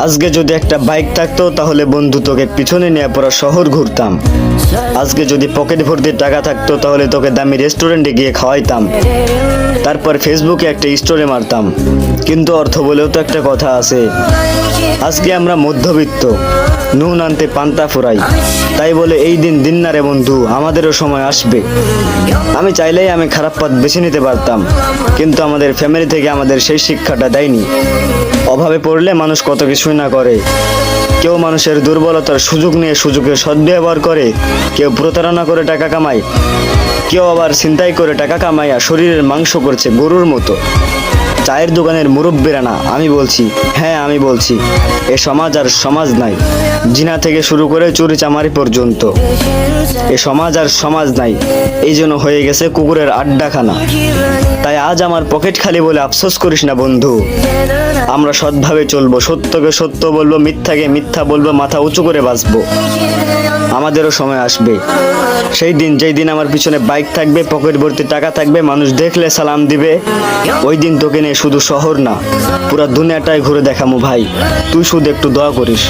আজকে যদি একটা বাইক থাকতো তাহলে বন্ধু তোকে পিছনে নিয়ে পুরো শহর ঘুরতাম। আজকে যদি পকেট ভর্তি টাকা থাকতো তাহলে তোকে দামি রেস্টুরেন্টে গিয়ে খাওয়াইতাম, তারপর ফেসবুকে একটা স্টোরি মারতাম। কিন্তু অর্থ বলেও তো একটা কথা আছে। আজকে আমরা মধ্যবিত্ত, নুন আনতে পান্তা ফুরাই। তাই বলে এই দিন দিন না রে বন্ধু, আমাদেরও সময় আসবে। আমি চাইলেই আমি খারাপ পথ বেছে নিতে পারতাম, কিন্তু আমাদের ফ্যামিলি থেকে আমাদের সেই শিক্ষাটা দেয়নি। অভাবে পড়লে মানুষ কত কিছুই না করে। কেউ মানুষের দুর্বলতার সুযোগ নিয়ে সুযোগের সদ্ব্যবহার করে, কেউ প্রতারণা করে টাকা কামায়, কেউ আবার ছিনতাই করে টাকা কামাইয়া শরীরের মাংস করছে গরুর মতো। চায়ের দোকানের মুরব্বীরা না, আমি বলছি, হ্যাঁ আমি বলছি, এ সমাজ আর সমাজ নাই। জিনা থেকে শুরু করে চুরি চামারি পর্যন্ত এ সমাজ আর সমাজ নাই। এই জন্য হয়ে গেছে কুকুরের আড্ডাখানা। তাই আজ আমার পকেট খালি বলে আফসোস করিস না বন্ধু। আমরা সৎভাবে চলবো, সত্যকে সত্য বলবো, মিথ্যাকে মিথ্যা বলবো, মাথা উঁচু করে বাঁচবো। আমাদেরও সময় আসবে, সেই দিন যেই দিন আমার পিছনে বাইক থাকবে, পকেট ভর্তি টাকা থাকবে, মানুষ দেখলে সালাম দিবে। ওই দিন তোকে নিয়ে শুধু শহর না, পুরো দুনিয়াটাই ঘুরে দেখামু ভাই। তুই শুধু একটু দোয়া করিস।